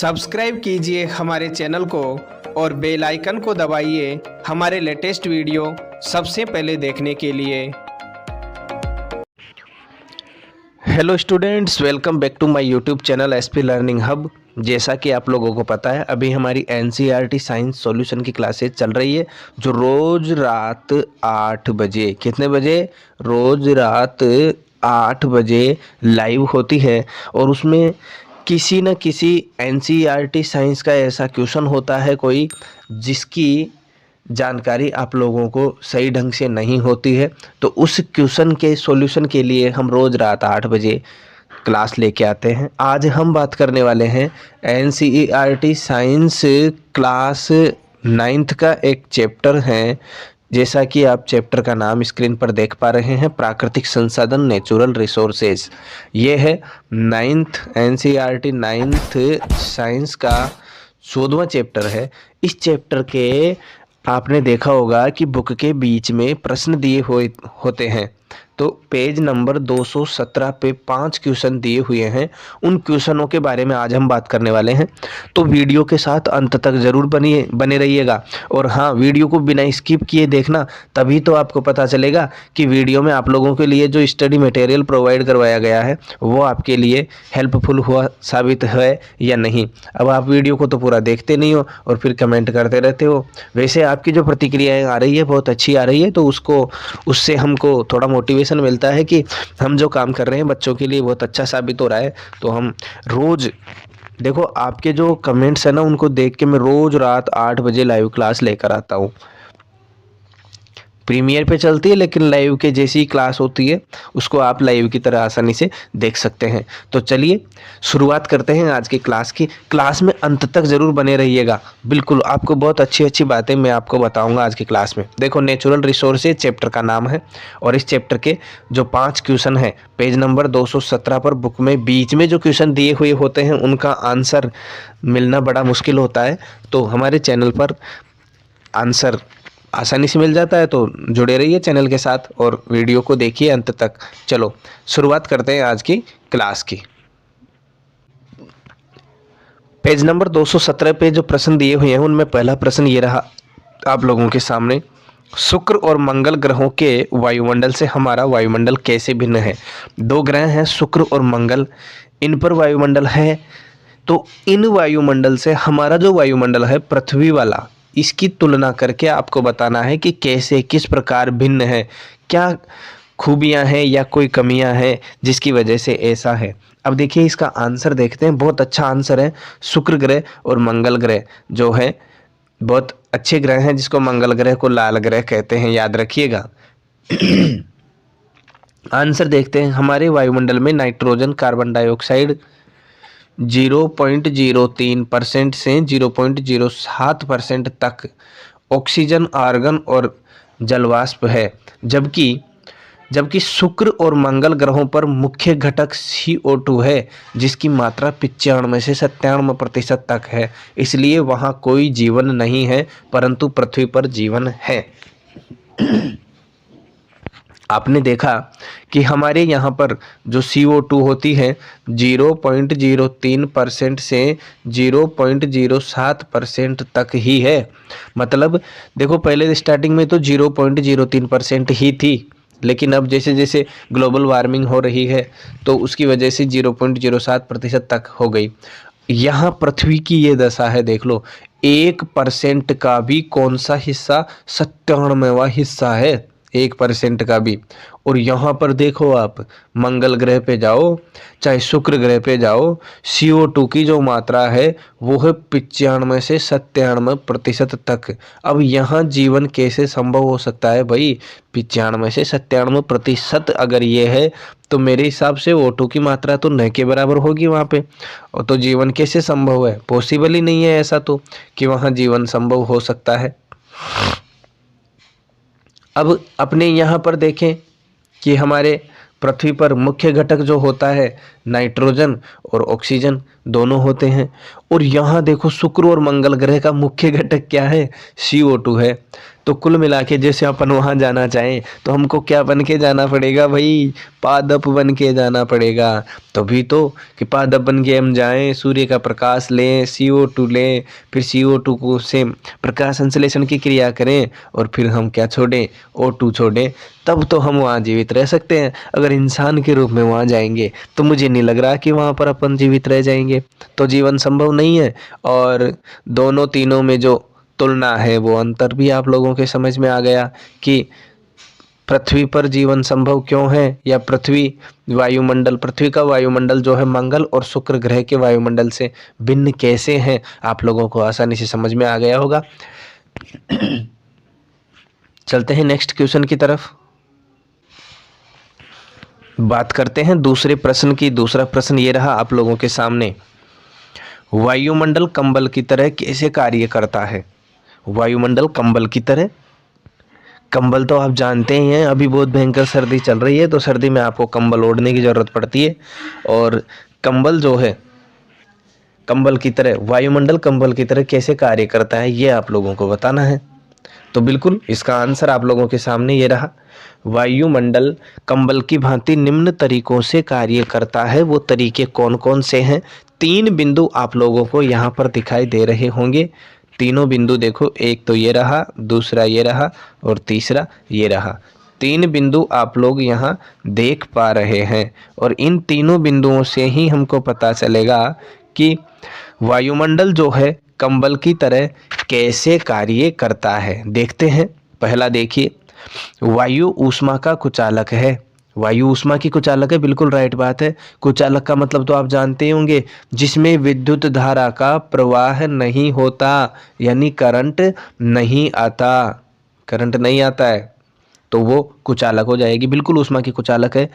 Subscribe कीजिए हमारे channel को और बेल आइकन को दबाइए हमारे लेटेस्ट वीडियो सबसे पहले देखने के लिए। Hello students, welcome back to my YouTube channel SP learning hub. जैसा कि आप लोगों को पता है, अभी हमारी एनसीईआरटी साइंस सॉल्यूशन की क्लासेज चल रही है, जो रोज़ रात 8 बजे, कितने बजे? रोज़ रात 8 बजे लाइव होती है। और उसमें किसी न किसी एनसीईआरटी साइंस का ऐसा क्वेश्चन होता है कोई, जिसकी जानकारी आप लोगों को सही ढंग से नहीं होती है। तो उस क्वेश्चन के सॉल्यूशन के लिए हम रोज़ रात 8 बजे क्लास लेके आते हैं। आज हम बात करने वाले हैं एनसीईआरटी साइंस क्लास 9th का एक चैप्टर है। जैसा कि आप चैप्टर का नाम स्क्रीन पर देख पा रहे हैं, प्राकृतिक संसाधन, नेचुरल रिसोर्सेज। ये है 9th एनसीईआरटी 9th साइंस का 14वां चैप्टर है। इस चैप्टर के आपने देखा होगा कि बुक के बीच में प्रश्न दिए हुए होते हैं। तो पेज नंबर 217 पे 5 क्वेश्चन दिए हुए हैं। उन क्वेश्चनों के बारे में आज हम बात करने वाले हैं। तो वीडियो के साथ अंत तक ज़रूर बने रहिएगा। और हाँ, वीडियो को बिना स्किप किए देखना, तभी तो आपको पता चलेगा कि वीडियो में आप लोगों के लिए जो स्टडी मटेरियल प्रोवाइड करवाया गया है वो आपके लिए हेल्पफुल हुआ साबित है या नहीं। अब आप वीडियो को तो पूरा देखते नहीं हो और फिर कमेंट करते रहते हो। वैसे आपकी जो प्रतिक्रियाएँ आ रही है बहुत अच्छी आ रही है, तो उससे हमको थोड़ा मोटिवेशन मिलता है कि हम जो काम कर रहे हैं बच्चों के लिए बहुत अच्छा साबित हो रहा है। तो हम रोज देखो, आपके जो कमेंट्स है ना, उनको देख के मैं रोज रात 8 बजे लाइव क्लास लेकर आता हूँ। प्रीमियर पे चलती है, लेकिन लाइव के जैसी ही क्लास होती है, उसको आप लाइव की तरह आसानी से देख सकते हैं। तो चलिए शुरुआत करते हैं आज की क्लास की। क्लास में अंत तक ज़रूर बने रहिएगा। बिल्कुल आपको बहुत अच्छी अच्छी बातें मैं आपको बताऊंगा आज की क्लास में। देखो, नेचुरल रिसोर्सेज चैप्टर का नाम है, और इस चैप्टर के जो 5 क्वेश्चन हैं, पेज नंबर 217 पर बुक में बीच में जो क्वेश्चन दिए हुए होते हैं उनका आंसर मिलना बड़ा मुश्किल होता है। तो हमारे चैनल पर आंसर आसानी से मिल जाता है। तो जुड़े रहिए चैनल के साथ और वीडियो को देखिए अंत तक। चलो शुरुआत करते हैं आज की क्लास की। पेज नंबर 217 पे जो प्रश्न दिए हुए हैं उनमें पहला प्रश्न ये रहा आप लोगों के सामने। शुक्र और मंगल ग्रहों के वायुमंडल से हमारा वायुमंडल कैसे भिन्न है? 2 ग्रह हैं, शुक्र और मंगल, इन पर वायुमंडल है। तो इन वायुमंडल से हमारा जो वायुमंडल है पृथ्वी वाला, इसकी तुलना करके आपको बताना है कि कैसे, किस प्रकार भिन्न है, क्या खूबियां हैं या कोई कमियां हैं जिसकी वजह से ऐसा है। अब देखिए इसका आंसर देखते हैं। बहुत अच्छा आंसर है। शुक्र ग्रह और मंगल ग्रह जो है बहुत अच्छे ग्रह हैं, जिसको मंगल ग्रह को लाल ग्रह कहते हैं, याद रखिएगा। आंसर देखते हैं। हमारे वायुमंडल में नाइट्रोजन, कार्बन डाइऑक्साइड 0.03% से 0.07% तक, ऑक्सीजन, आर्गन और जलवाष्प है। जबकि शुक्र और मंगल ग्रहों पर मुख्य घटक CO2 है, जिसकी मात्रा 95 से 97% तक है। इसलिए वहाँ कोई जीवन नहीं है, परंतु पृथ्वी पर जीवन है। आपने देखा कि हमारे यहाँ पर जो CO2 होती है 0.03% से 0.07% तक ही है। मतलब देखो, पहले स्टार्टिंग में तो 0.03% ही थी, लेकिन अब जैसे जैसे ग्लोबल वार्मिंग हो रही है तो उसकी वजह से 0.07% तक हो गई। यहाँ पृथ्वी की ये दशा है, देख लो, 1% का भी कौन सा हिस्सा? 97वां हिस्सा है 1% का भी। और यहाँ पर देखो, आप मंगल ग्रह पे जाओ चाहे शुक्र ग्रह पे जाओ, CO2 की जो मात्रा है वो है 95 से 97% तक। अब यहाँ जीवन कैसे संभव हो सकता है भाई? 95 से 97% अगर ये है तो मेरे हिसाब से O2 की मात्रा तो न के बराबर होगी वहाँ पे। और तो जीवन कैसे संभव है? पॉसिबल ही नहीं है ऐसा तो कि वहाँ जीवन संभव हो सकता है। अब अपने यहाँ पर देखें कि हमारे पृथ्वी पर मुख्य घटक जो होता है नाइट्रोजन और ऑक्सीजन दोनों होते हैं। और यहाँ देखो, शुक्र और मंगल ग्रह का मुख्य घटक क्या है? CO2 है। तो कुल मिला के जैसे अपन वहाँ जाना चाहें तो हमको क्या बन के जाना पड़ेगा भाई, पादप बन के जाना पड़ेगा। तभी तो कि पादप बन के हम जाएं, सूर्य का प्रकाश लें, CO2 लें, फिर CO2 को से प्रकाश संश्लेषण की क्रिया करें और फिर हम क्या छोड़ें, O2 छोड़ें, तब तो हम वहाँ जीवित रह सकते हैं। अगर इंसान के रूप में वहाँ जाएंगे तो मुझे नहीं लग रहा कि वहाँ पर अपन जीवित रह जाएंगे, तो जीवन संभव नहीं है। और दोनों तीनों में जो तुलना है वो अंतर भी आप लोगों के समझ में आ गया कि पृथ्वी पर जीवन संभव क्यों है, या पृथ्वी का वायुमंडल जो है मंगल और शुक्र ग्रह के वायुमंडल से भिन्न कैसे हैं, आप लोगों को आसानी से समझ में आ गया होगा। चलते हैं नेक्स्ट क्वेश्चन की तरफ, बात करते हैं दूसरे प्रश्न की। दूसरा प्रश्न ये रहा आप लोगों के सामने, वायुमंडल कंबल की तरह कैसे कार्य करता है। वायुमंडल कंबल की तरह, कंबल तो आप जानते ही हैं, अभी बहुत भयंकर सर्दी चल रही है तो सर्दी में आपको कंबल ओढ़ने की ज़रूरत पड़ती है। और कंबल जो है कंबल की तरह, वायुमंडल कंबल की तरह कैसे कार्य करता है ये आप लोगों को बताना है। तो बिल्कुल इसका आंसर आप लोगों के सामने ये रहा, वायुमंडल कंबल की भांति निम्न तरीकों से कार्य करता है। वो तरीके कौन कौन से हैं, 3 बिंदु आप लोगों को यहाँ पर दिखाई दे रहे होंगे। तीनों बिंदु देखो, एक तो ये रहा, दूसरा ये रहा और तीसरा ये रहा। 3 बिंदु आप लोग यहाँ देख पा रहे हैं और इन तीनों बिंदुओं से ही हमको पता चलेगा कि वायुमंडल जो है कंबल की तरह कैसे कार्य करता है। देखते हैं, पहला देखिए, वायु ऊष्मा का कुचालक है। वायु ऊष्मा की कुचालक है, बिल्कुल राइट बात है। कुचालक का मतलब तो आप जानते ही होंगे, जिसमें विद्युत धारा का प्रवाह नहीं होता, यानी करंट नहीं आता, करंट नहीं आता है तो वो कुचालक हो जाएगी, बिल्कुल ऊष्मा की कुचालक है।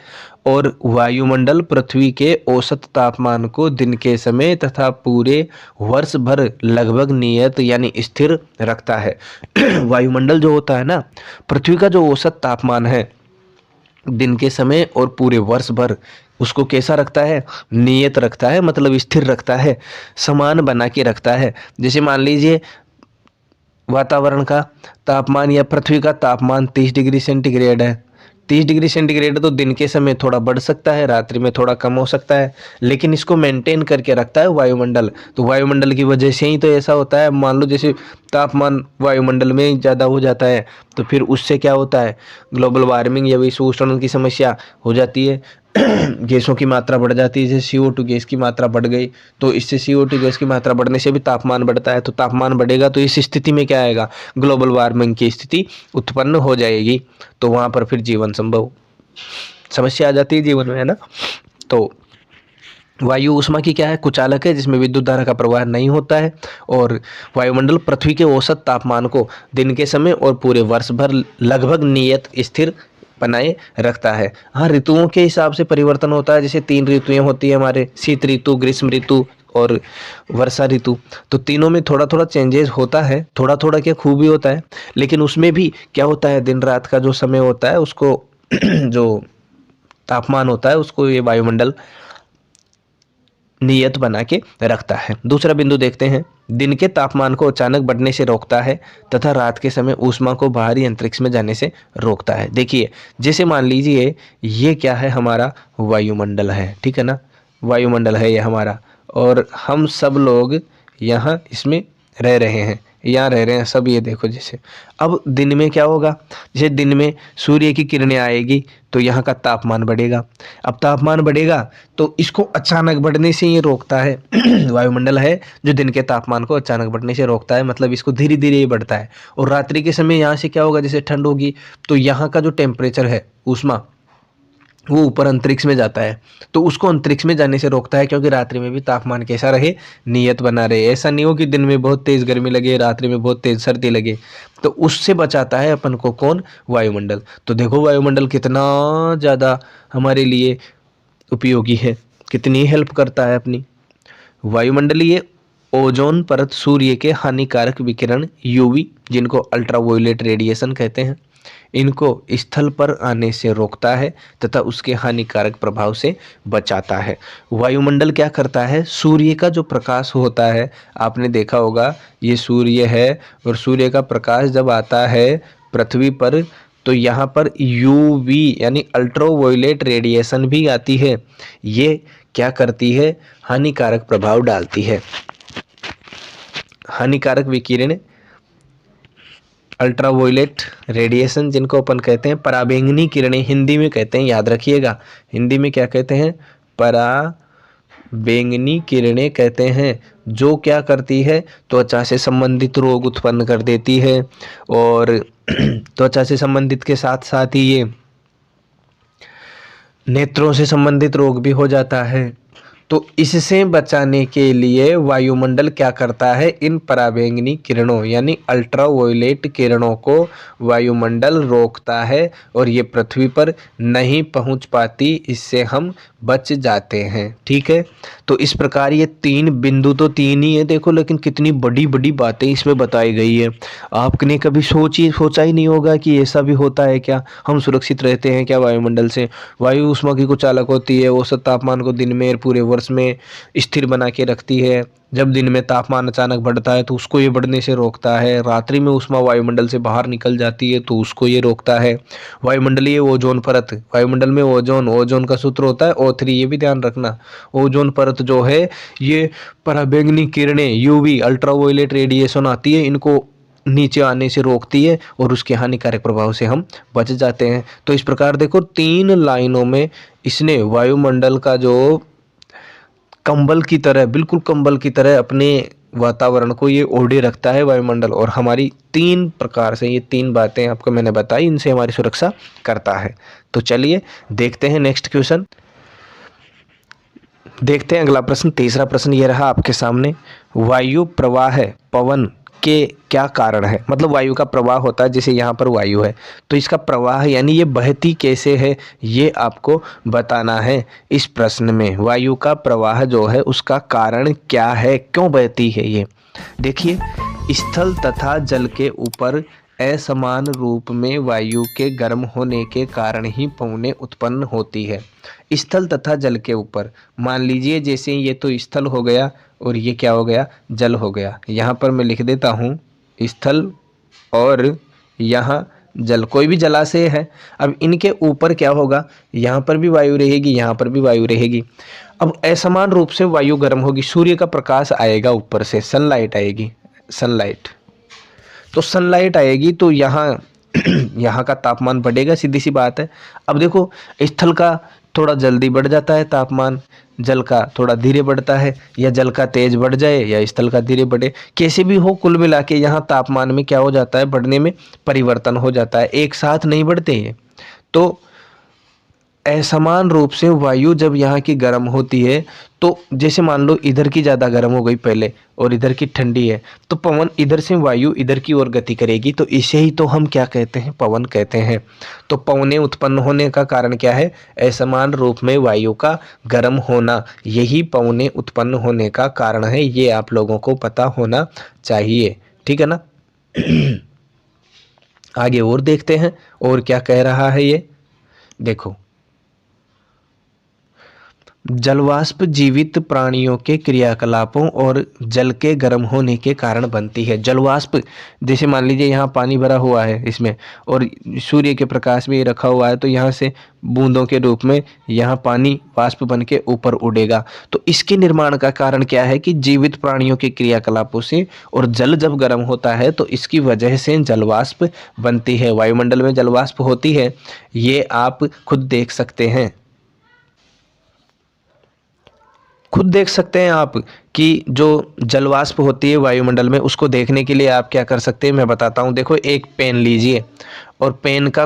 और वायुमंडल पृथ्वी के औसत तापमान को दिन के समय तथा पूरे वर्ष भर लगभग नियत यानी स्थिर रखता है। वायुमंडल जो होता है ना, पृथ्वी का जो औसत तापमान है दिन के समय और पूरे वर्ष भर, उसको कैसा रखता है, नियत रखता है, मतलब स्थिर रखता है, समान बना के रखता है। जैसे मान लीजिए वातावरण का तापमान या पृथ्वी का तापमान 30 डिग्री सेंटीग्रेड है। 30 डिग्री सेंटीग्रेड तो दिन के समय थोड़ा बढ़ सकता है, रात्रि में थोड़ा कम हो सकता है, लेकिन इसको मेंटेन करके रखता है वायुमंडल। तो वायुमंडल की वजह से ही तो ऐसा होता है। मान लो जैसे तापमान वायुमंडल में ज़्यादा हो जाता है तो फिर उससे क्या होता है, ग्लोबल वार्मिंग या विश्व उष्णन की समस्या हो जाती है। गैसों की मात्रा बढ़ जाती है, जैसे CO2 गैस की मात्रा बढ़ गई तो इससे CO2 गैस की मात्रा बढ़ने से भी तापमान बढ़ता है। तो तापमान बढ़ेगा तो इस स्थिति में क्या आएगा, ग्लोबल वार्मिंग की स्थिति उत्पन्न हो जाएगी। तो वहाँ पर फिर जीवन संभव, समस्या आ जाती है जीवन में, है ना। तो वायु ऊष्मा की क्या है, कुचालक है, जिसमें विद्युत धारा का प्रवाह नहीं होता है। और वायुमंडल पृथ्वी के औसत तापमान को दिन के समय और पूरे वर्ष भर लगभग नियत स्थिर बनाए रखता है। हाँ, ऋतुओं के हिसाब से परिवर्तन होता है, जैसे 3 ऋतुएं होती है हमारे, शीत ऋतु, ग्रीष्म ऋतु और वर्षा ऋतु। तो तीनों में थोड़ा थोड़ा चेंजेस होता है, थोड़ा थोड़ा क्या खूब ही होता है, लेकिन उसमें भी क्या होता है, दिन रात का जो समय होता है उसको जो तापमान होता है उसको ये वायुमंडल नियत बना के रखता है। दूसरा बिंदु देखते हैं, दिन के तापमान को अचानक बढ़ने से रोकता है तथा रात के समय ऊष्मा को बाहरी अंतरिक्ष में जाने से रोकता है। देखिए, जैसे मान लीजिए ये क्या है, हमारा वायुमंडल है, ठीक है ना, वायुमंडल है ये हमारा, और हम सब लोग यहाँ इसमें रह रहे हैं, यहाँ रह रहे हैं सब। ये देखो, जैसे अब दिन में क्या होगा, जैसे दिन में सूर्य की किरणें आएगी तो यहाँ का तापमान बढ़ेगा। अब तापमान बढ़ेगा तो इसको अचानक बढ़ने से ये रोकता है। वायुमंडल है जो दिन के तापमान को अचानक बढ़ने से रोकता है, मतलब इसको धीरे धीरे ही बढ़ता है। और रात्रि के समय यहाँ से क्या होगा, जैसे ठंड होगी तो यहाँ का जो टेम्परेचर है, ऊष्मा, वो ऊपर अंतरिक्ष में जाता है, तो उसको अंतरिक्ष में जाने से रोकता है, क्योंकि रात्रि में भी तापमान कैसा रहे, नियत बना रहे। ऐसा नहीं हो कि दिन में बहुत तेज़ गर्मी लगे, रात्रि में बहुत तेज़ सर्दी लगे, तो उससे बचाता है अपन को कौन, वायुमंडल। तो देखो वायुमंडल कितना ज़्यादा हमारे लिए उपयोगी है, कितनी हेल्प करता है अपनी। वायुमंडलीय ओजोन परत सूर्य के हानिकारक विकिरण UV, जिनको अल्ट्रावायलेट रेडिएशन कहते हैं, इनको स्थल पर आने से रोकता है तथा उसके हानिकारक प्रभाव से बचाता है। वायुमंडल क्या करता है, सूर्य का जो प्रकाश होता है, आपने देखा होगा ये सूर्य है और सूर्य का प्रकाश जब आता है पृथ्वी पर तो यहाँ पर यूवी यानी अल्ट्रावायलेट रेडिएशन भी आती है। ये क्या करती है, हानिकारक प्रभाव डालती है। हानिकारक विकिरण अल्ट्रावायलेट रेडिएशन जिनको अपन कहते हैं पराबैंगनी किरणें हिंदी में कहते हैं, याद रखिएगा हिंदी में क्या कहते हैं, पराबैंगनी किरणें कहते हैं। जो क्या करती है, त्वचा से संबंधित रोग उत्पन्न कर देती है और त्वचा से संबंधित के साथ साथ ही ये नेत्रों से संबंधित रोग भी हो जाता है। तो इससे बचाने के लिए वायुमंडल क्या करता है, इन पराबैंगनी किरणों यानी अल्ट्रावायलेट किरणों को वायुमंडल रोकता है और ये पृथ्वी पर नहीं पहुंच पाती, इससे हम बच जाते हैं। ठीक है, तो इस प्रकार ये तीन बिंदु तो तीन ही है देखो, लेकिन कितनी बड़ी बड़ी बातें इसमें बताई गई है। आपने कभी सोचा ही नहीं होगा कि ऐसा भी होता है क्या, हम सुरक्षित रहते हैं क्या वायुमंडल से। वायु ऊष्मा की कुचालक होती है, औसत तापमान को दिन में पूरे वर्ष में स्थिर बना के रखती है। जब दिन में तापमान अचानक बढ़ता है तो उसको ये बढ़ने से रोकता है। रात्रि में ऊष्मा वायुमंडल से बाहर निकल जाती है तो उसको ये रोकता है। वायुमंडलीय ओजोन परत, वायुमंडल में ओजोन का सूत्र होता है O3, ये भी ध्यान रखना। ओजोन परत जो है ये पराबैंगनी किरणें यूवी अल्ट्रावायलेट रेडिएशन आती है, इनको नीचे आने से रोकती है और उसके हानिकारक प्रभाव से हम बच जाते हैं। तो इस प्रकार देखो तीन लाइनों में इसने वायुमंडल का जो कंबल की तरह, बिल्कुल कंबल की तरह अपने वातावरण को ये ओढ़े रखता है वायुमंडल, और हमारी तीन प्रकार से ये तीन बातें आपको मैंने बताई, इनसे हमारी सुरक्षा करता है। तो चलिए देखते हैं नेक्स्ट क्वेश्चन। देखते हैं अगला प्रश्न, तीसरा प्रश्न ये रहा आपके सामने। वायु प्रवाह पवन के क्या कारण है, मतलब वायु का प्रवाह होता है, जैसे यहाँ पर वायु है तो इसका प्रवाह यानी ये बहती कैसे है ये आपको बताना है इस प्रश्न में। वायु का प्रवाह जो है उसका कारण क्या है, क्यों बहती है ये। देखिए, स्थल तथा जल के ऊपर असमान रूप में वायु के गर्म होने के कारण ही पवनें उत्पन्न होती है। स्थल तथा जल के ऊपर, मान लीजिए जैसे ये तो स्थल हो गया और ये क्या हो गया, जल हो गया। यहाँ पर मैं लिख देता हूँ स्थल और यहाँ जल, कोई भी जलाशय है। अब इनके ऊपर क्या होगा, यहाँ पर भी वायु रहेगी, यहाँ पर भी वायु रहेगी। अब असमान रूप से वायु गर्म होगी, सूर्य का प्रकाश आएगा ऊपर से, सनलाइट आएगी, सनलाइट। तो सनलाइट आएगी तो यहाँ यहाँ का तापमान बढ़ेगा, सीधी सी बात है। अब देखो, स्थल का थोड़ा जल्दी बढ़ जाता है तापमान, जल का थोड़ा धीरे बढ़ता है, या जल का तेज बढ़ जाए या स्थल का धीरे बढ़े, कैसे भी हो कुल मिला के यहाँ तापमान में क्या हो जाता है, बढ़ने में परिवर्तन हो जाता है, एक साथ नहीं बढ़ते ये। तो असमान रूप से वायु जब यहाँ की गर्म होती है तो जैसे मान लो इधर की ज़्यादा गर्म हो गई पहले और इधर की ठंडी है, तो पवन इधर से वायु इधर की ओर गति करेगी, तो इसे ही तो हम क्या कहते हैं, पवन कहते हैं। तो पवनें उत्पन्न होने का कारण क्या है, असमान रूप में वायु का गर्म होना, यही पवनें उत्पन्न होने का कारण है। ये आप लोगों को पता होना चाहिए, ठीक है ना। आगे और देखते हैं और क्या कह रहा है ये, देखो। जलवाष्प जीवित प्राणियों के क्रियाकलापों और जल के गर्म होने के कारण बनती है। जलवाष्प, जैसे मान लीजिए यहाँ पानी भरा हुआ है इसमें और सूर्य के प्रकाश में रखा हुआ है, तो यहाँ से बूंदों के रूप में यहाँ पानी वाष्प बन के ऊपर उड़ेगा। तो इसके निर्माण का कारण क्या है कि जीवित प्राणियों के क्रियाकलापों से, और जल जब गर्म होता है तो इसकी वजह से जलवाष्प बनती है। वायुमंडल में जलवाष्प होती है, ये आप खुद देख सकते हैं, खुद देख सकते हैं आप कि जो जलवाष्प होती है वायुमंडल में, उसको देखने के लिए आप क्या कर सकते हैं, मैं बताता हूँ। देखो, एक पेन लीजिए और पेन का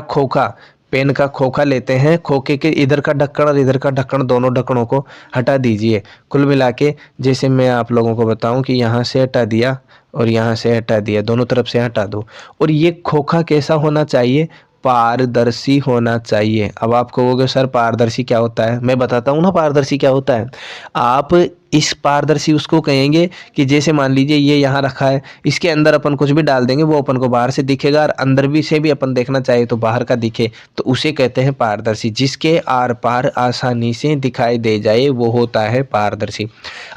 खोखा लेते हैं, खोखे के इधर का ढक्कन और इधर का ढक्कन, दोनों ढक्कनों को हटा दीजिए। कुल मिला के जैसे मैं आप लोगों को बताऊं कि यहाँ से हटा दिया और यहाँ से हटा दिया, दोनों तरफ से हटा दो। और ये खोखा कैसा होना चाहिए, पारदर्शी होना चाहिए। अब आप कहोगे सर पारदर्शी क्या होता है, मैं बताता हूँ ना पारदर्शी क्या होता है। आप इस पारदर्शी उसको कहेंगे कि जैसे मान लीजिए ये यहाँ रखा है, इसके अंदर अपन कुछ भी डाल देंगे वो अपन को बाहर से दिखेगा, और अंदर भी से भी अपन देखना चाहे तो बाहर का दिखे, तो उसे कहते हैं पारदर्शी। जिसके आर पार आसानी से दिखाई दे जाए वो होता है पारदर्शी।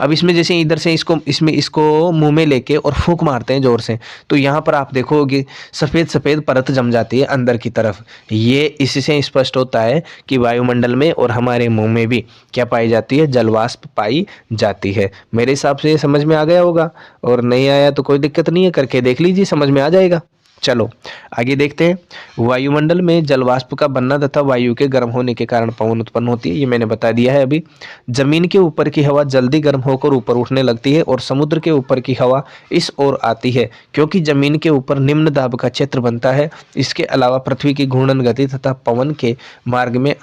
अब इसमें जैसे इधर से इसको मुंह में लेके और फूंक मारते हैं जोर से, तो यहाँ पर आप देखोगे सफ़ेद सफ़ेद परत जम जाती है अंदर की तरफ। ये इससे स्पष्ट होता है कि वायुमंडल में और हमारे मुंह में भी क्या पाई जाती है, जलवाष्प पाई जाती है। मेरे हिसाब से ये समझ में आ गया होगा, और नहीं आया तो कोई दिक्कत नहीं है, करके देख लीजिए, समझ में आ जाएगा। चलो आगे देखते हैं। वायुमंडल में जलवाष्प का बनना तथा वायु के गर्म होने के कारण पवन उत्पन्न होती है, ये मैंने बता दिया है अभी। जमीन के ऊपर की हवा जल्दी गर्म होकर ऊपर उठने लगती है, और समुद्र के ऊपर की हवा इस ओर आती है, क्योंकि जमीन के ऊपर निम्न दाब का क्षेत्र बनता है। इसके अलावा पृथ्वी की घूर्णन गति तथा पवन के मार्ग में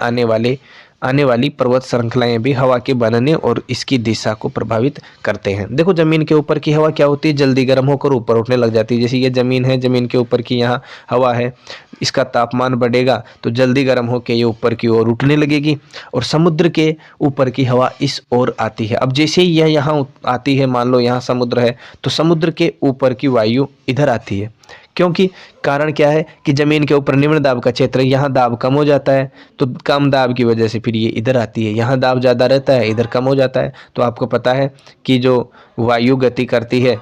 आने वाली पर्वत श्रृंखलाएं भी हवा के बनने और इसकी दिशा को प्रभावित करते हैं। देखो जमीन के ऊपर की हवा क्या होती है, जल्दी गर्म होकर ऊपर उठने लग जाती है। जैसे ये जमीन है, जमीन के ऊपर की यहाँ हवा है, इसका तापमान बढ़ेगा तो जल्दी गर्म होकर ये ऊपर की ओर उठने लगेगी, और समुद्र के ऊपर की हवा इस ओर आती है। अब जैसे ही यह यहाँ आती है, मान लो यहाँ समुद्र है, तो समुद्र के ऊपर की वायु इधर आती है, क्योंकि कारण क्या है कि जमीन के ऊपर निम्न दाब का क्षेत्र है, यहाँ दाब कम हो जाता है, तो कम दाब की वजह से फिर ये इधर आती है। यहाँ दाब ज़्यादा रहता है, इधर कम हो जाता है। तो आपको पता है कि जो वायु गति करती है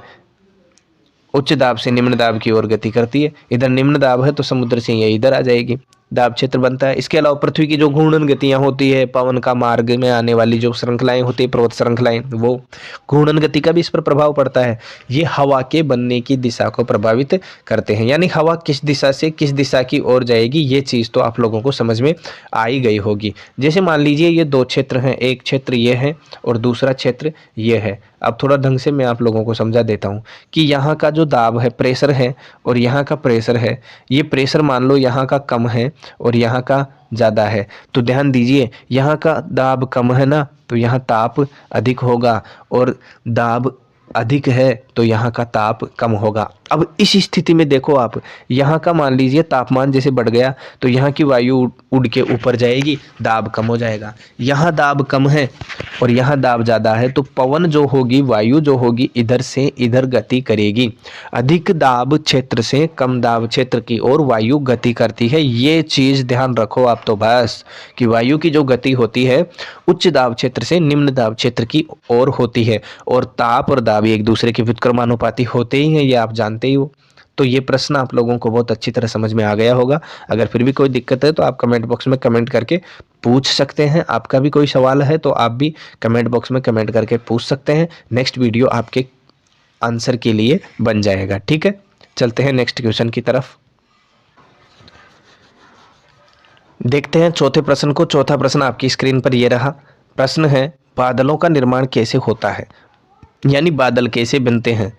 उच्च दाब से निम्न दाब की ओर गति करती है। इधर निम्न दाब है तो समुद्र से ये इधर आ जाएगी, दाब क्षेत्र बनता है। इसके अलावा पृथ्वी की जो घूर्णन गतियां होती है, पवन का मार्ग में आने वाली जो श्रृंखलाएं होती है, पर्वत श्रृंखलाएं, वो घूर्णन गति का भी इस पर प्रभाव पड़ता है। ये हवा के बनने की दिशा को प्रभावित करते हैं, यानी हवा किस दिशा से किस दिशा की ओर जाएगी, ये चीज़ तो आप लोगों को समझ में आई गई होगी। जैसे मान लीजिए ये दो क्षेत्र हैं, एक क्षेत्र ये है और दूसरा क्षेत्र ये है। अब थोड़ा ढंग से मैं आप लोगों को समझा देता हूँ कि यहाँ का जो दाब है, प्रेशर है, और यहाँ का प्रेशर है, ये प्रेशर मान लो यहाँ का कम है और यहाँ का ज़्यादा है, तो ध्यान दीजिए यहाँ का दाब कम है ना, तो यहाँ ताप अधिक होगा, और दाब अधिक है तो यहाँ का ताप कम होगा। अब इस स्थिति में देखो आप, यहाँ का मान लीजिए तापमान जैसे बढ़ गया तो यहाँ की वायु उड़ के ऊपर जाएगी, दाब कम हो जाएगा। यहाँ दाब कम है और यहाँ दाब ज़्यादा है, तो पवन जो होगी, वायु जो होगी, इधर से इधर गति करेगी। अधिक दाब क्षेत्र से कम दाब क्षेत्र की ओर वायु गति करती है। ये चीज़ ध्यान रखो आप तो बस, कि वायु की जो गति होती है उच्च दाब क्षेत्र से निम्न दाब क्षेत्र की ओर होती है, और ताप और दाब एक दूसरे के व्युत्क्रमानुपाती होते ही हैं, ये आप जानते ही हो। तो ये प्रश्न आप लोगों को बहुत अच्छी तरह समझ में आ गया होगा। अगर फिर भी कोई दिक्कत है तो आप कमेंट बॉक्स में कमेंट करके पूछ सकते हैं। आपका भी कोई सवाल है तो आप भी कमेंट बॉक्स में कमेंट करके पूछ सकते हैं। नेक्स्ट वीडियो आपके आंसर के लिए बन जाएगा। ठीक है, चलते हैं नेक्स्ट क्वेश्चन की तरफ। देखते हैं चौथे प्रश्न को। चौथा प्रश्न आपकी स्क्रीन पर ये रहा। प्रश्न है, बादलों का निर्माण कैसे होता है, यानी बादल कैसे बनते हैं।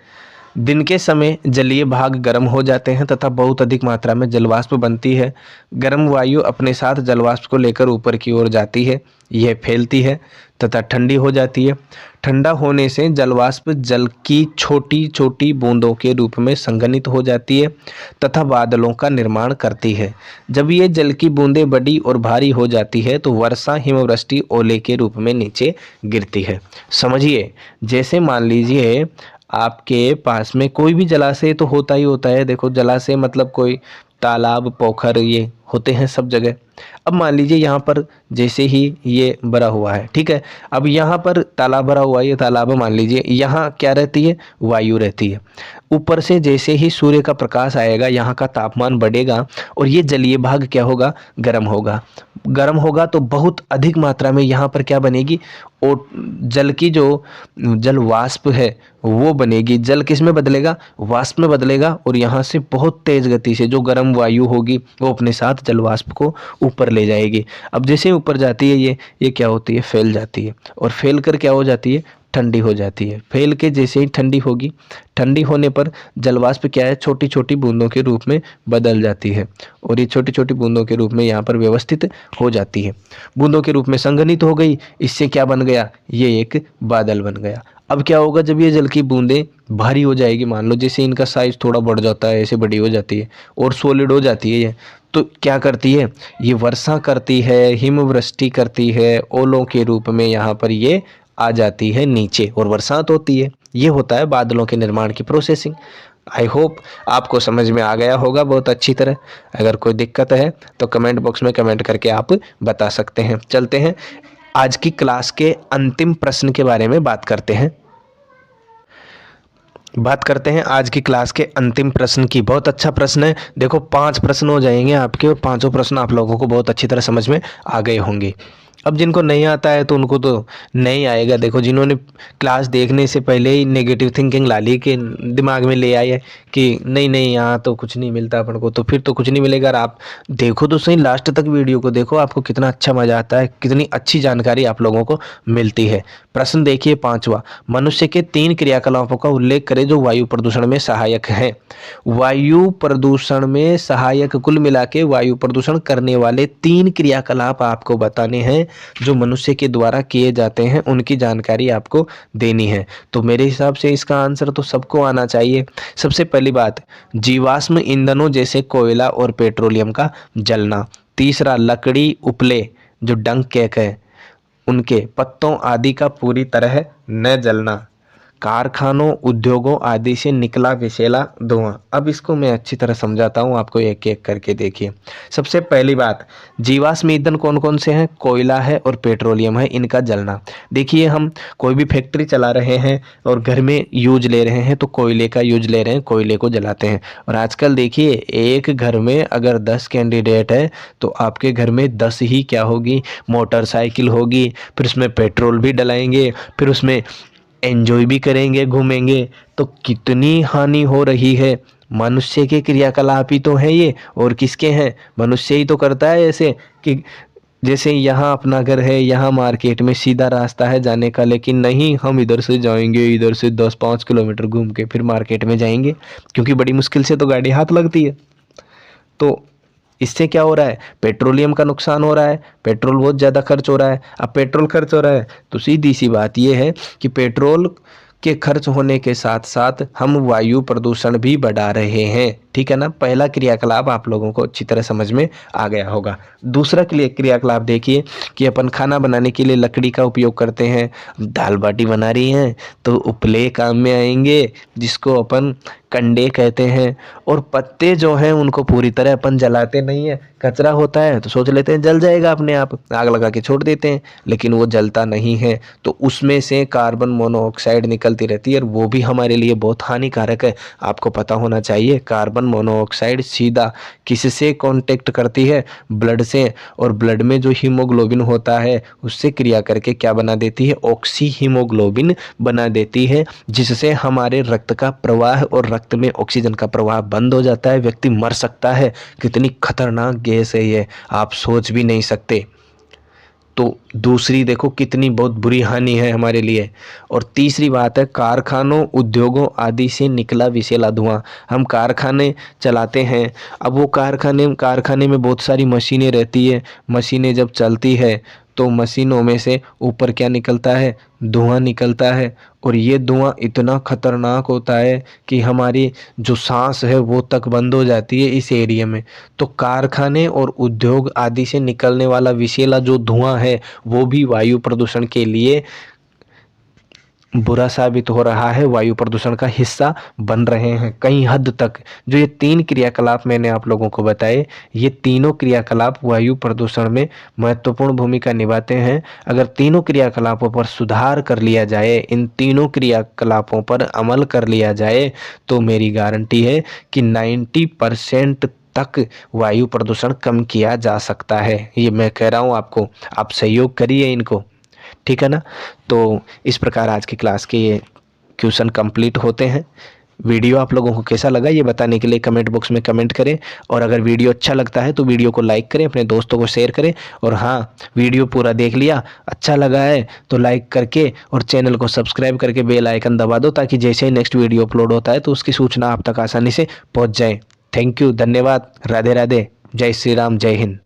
दिन के समय जलीय भाग गर्म हो जाते हैं तथा बहुत अधिक मात्रा में जलवाष्प बनती है। गर्म वायु अपने साथ जलवाष्प को लेकर ऊपर की ओर जाती है, यह फैलती है तथा ठंडी हो जाती है। ठंडा होने से जलवाष्प जल की छोटी छोटी बूंदों के रूप में संघनित हो जाती है तथा बादलों का निर्माण करती है। जब ये जल की बूंदें बड़ी और भारी हो जाती है तो वर्षा, हिमवृष्टि, ओले के रूप में नीचे गिरती है। समझिए, जैसे मान लीजिए आपके पास में कोई भी जलाशय तो होता ही होता है। देखो जलाशय मतलब कोई तालाब, पोखर, ये होते हैं सब जगह। अब मान लीजिए यहाँ पर जैसे ही ये भरा हुआ है, ठीक है, अब यहाँ पर तालाब भरा हुआ है, ये तालाब मान लीजिए, यहाँ क्या रहती है, वायु रहती है। ऊपर से जैसे ही सूर्य का प्रकाश आएगा यहाँ का तापमान बढ़ेगा और ये जलीय भाग क्या होगा, गर्म होगा। गर्म होगा तो बहुत अधिक मात्रा में यहाँ पर क्या बनेगी, और जल की जो जल वाष्प है वो बनेगी। जल किस में बदलेगा, वाष्प में बदलेगा, और यहाँ से बहुत तेज गति से जो गर्म वायु होगी वो अपने साथ जल वाष्प को ऊपर ले जाएगी। अब जैसे ही ऊपर जाती है ये क्या होती है, फैल जाती है, और फैल कर क्या हो जाती है, ठंडी हो जाती है। फैल के जैसे ही ठंडी होगी, ठंडी होने पर जलवाष्प क्या है, छोटी छोटी बूंदों के रूप में बदल जाती है, और ये छोटी छोटी बूंदों के रूप में यहाँ पर व्यवस्थित हो जाती है। बूंदों के रूप में संघनित हो गई, इससे क्या बन गया, ये एक बादल बन गया। अब क्या होगा, जब ये जल की बूंदें भारी हो जाएगी, मान लो जैसे इनका साइज थोड़ा बढ़ जाता है, ऐसे बड़ी हो जाती है और सॉलिड हो जाती है ये, तो क्या करती है, ये वर्षा करती है, हिमवृष्टि करती है, ओलों के रूप में यहाँ पर ये आ जाती है नीचे और बरसात होती है। ये होता है बादलों के निर्माण की प्रोसेसिंग। आई होप आपको समझ में आ गया होगा बहुत अच्छी तरह। अगर कोई दिक्कत है तो कमेंट बॉक्स में कमेंट करके आप बता सकते हैं। चलते हैं आज की क्लास के अंतिम प्रश्न के बारे में बात करते हैं। आज की क्लास के अंतिम प्रश्न की। बहुत अच्छा प्रश्न है। देखो 5 प्रश्न हो जाएंगे आपके और पांचों प्रश्न आप लोगों को बहुत अच्छी तरह समझ में आ गए होंगे। अब जिनको नहीं आता है तो उनको तो नहीं आएगा। देखो जिन्होंने क्लास देखने से पहले ही नेगेटिव थिंकिंग ला ली कि दिमाग में ले आए कि नहीं नहीं यहाँ तो कुछ नहीं मिलता अपन को, तो फिर तो कुछ नहीं मिलेगा। आप देखो तो सही, लास्ट तक वीडियो को देखो, आपको कितना अच्छा मजा आता है, कितनी अच्छी जानकारी आप लोगों को मिलती है। प्रश्न देखिए 5वां, मनुष्य के 3 क्रियाकलापों का उल्लेख करें जो वायु प्रदूषण में सहायक हैं। वायु प्रदूषण में सहायक, कुल मिला के वायु प्रदूषण करने वाले 3 क्रियाकलाप आपको बताने हैं जो मनुष्य के द्वारा किए जाते हैं, उनकी जानकारी आपको देनी है। तो मेरे हिसाब से इसका आंसर तो सबको आना चाहिए। सबसे पहली बात, जीवाश्म ईंधनों जैसे कोयला और पेट्रोलियम का जलना। तीसरा, लकड़ी उपले जो डंक केक है उनके पत्तों आदि का पूरी तरह न जलना। कारखानों, उद्योगों आदि से निकला विषैला धुआं। अब इसको मैं अच्छी तरह समझाता हूँ आपको, एक एक करके देखिए। सबसे पहली बात, जीवाश्म ईंधन कौन कौन से हैं? कोयला है और पेट्रोलियम है, इनका जलना। देखिए हम कोई भी फैक्ट्री चला रहे हैं और घर में यूज ले रहे हैं तो कोयले का यूज ले रहे हैं, कोयले को जलाते हैं। और आजकल देखिए एक घर में अगर 10 कैंडिडेट है तो आपके घर में 10 ही क्या होगी, मोटरसाइकिल होगी। फिर उसमें पेट्रोल भी डलाएंगे, फिर उसमें एंजॉय भी करेंगे, घूमेंगे। तो कितनी हानि हो रही है। मनुष्य के क्रियाकलाप ही तो है ये, और किसके हैं? मनुष्य ही तो करता है। ऐसे कि जैसे यहाँ अपना घर है, यहाँ मार्केट में सीधा रास्ता है जाने का, लेकिन नहीं, हम इधर से जाएंगे, इधर से 10-5 किलोमीटर घूम के फिर मार्केट में जाएंगे, क्योंकि बड़ी मुश्किल से तो गाड़ी हाथ लगती है। तो इससे क्या हो रहा है? पेट्रोलियम का नुकसान हो रहा है, पेट्रोल बहुत ज़्यादा खर्च हो रहा है। अब पेट्रोल खर्च हो रहा है तो सीधी सी बात यह है कि पेट्रोल के खर्च होने के साथ साथ हम वायु प्रदूषण भी बढ़ा रहे हैं। ठीक है ना? पहला क्रियाकलाप आप लोगों को अच्छी तरह समझ में आ गया होगा। दूसरा क्रियाकलाप देखिए कि अपन खाना बनाने के लिए लकड़ी का उपयोग करते हैं। दाल बाटी बना रही हैं तो उपले काम में आएंगे, जिसको अपन कंडे कहते हैं। और पत्ते जो हैं उनको पूरी तरह अपन जलाते नहीं है। कचरा होता है तो सोच लेते हैं जल जाएगा अपने आप, आग लगा के छोड़ देते हैं, लेकिन वो जलता नहीं है। तो उसमें से कार्बन मोनोऑक्साइड निकलती रहती है और वो भी हमारे लिए बहुत हानिकारक है। आपको पता होना चाहिए कार्बन मोनोऑक्साइड सीधा किससे कांटेक्ट करती है? ब्लड से। और ब्लड में जो हीमोग्लोबिन होता है उससे क्रिया करके क्या बना देती है? ऑक्सी हीमोग्लोबिन बना देती है, जिससे हमारे रक्त का प्रवाह और रक्त में ऑक्सीजन का प्रवाह बंद हो जाता है, व्यक्ति मर सकता है। कितनी खतरनाक गैस है ये, आप सोच भी नहीं सकते। तो दूसरी देखो कितनी बहुत बुरी हानि है हमारे लिए। और तीसरी बात है, कारखानों, उद्योगों आदि से निकला विषैला धुआं। हम कारखाने चलाते हैं, अब वो कारखाने में बहुत सारी मशीनें रहती है। मशीनें जब चलती है तो मशीनों में से ऊपर क्या निकलता है? धुआं निकलता है। और ये धुआं इतना खतरनाक होता है कि हमारी जो सांस है वो तक बंद हो जाती है इस एरिया में। तो कारखाने और उद्योग आदि से निकलने वाला विषैला जो धुआं है वो भी वायु प्रदूषण के लिए बुरा साबित हो रहा है, वायु प्रदूषण का हिस्सा बन रहे हैं कई हद तक। जो ये 3 क्रियाकलाप मैंने आप लोगों को बताए, ये तीनों क्रियाकलाप वायु प्रदूषण में महत्वपूर्ण भूमिका निभाते हैं। अगर तीनों क्रियाकलापों पर सुधार कर लिया जाए, इन तीनों क्रियाकलापों पर अमल कर लिया जाए, तो मेरी गारंटी है कि 90% तक वायु प्रदूषण कम किया जा सकता है। ये मैं कह रहा हूँ आपको, आप सहयोग करिए इनको। ठीक है ना? तो इस प्रकार आज की क्लास के ये क्वेश्चन कंप्लीट होते हैं। वीडियो आप लोगों को कैसा लगा ये बताने के लिए कमेंट बॉक्स में कमेंट करें। और अगर वीडियो अच्छा लगता है तो वीडियो को लाइक करें, अपने दोस्तों को शेयर करें। और हाँ, वीडियो पूरा देख लिया, अच्छा लगा है तो लाइक करके और चैनल को सब्सक्राइब करके बेल आइकन दबा दो, ताकि जैसे ही नेक्स्ट वीडियो अपलोड होता है तो उसकी सूचना आप तक आसानी से पहुँच जाए। थैंक यू, धन्यवाद, राधे राधे, जय श्री राम, जय हिंद।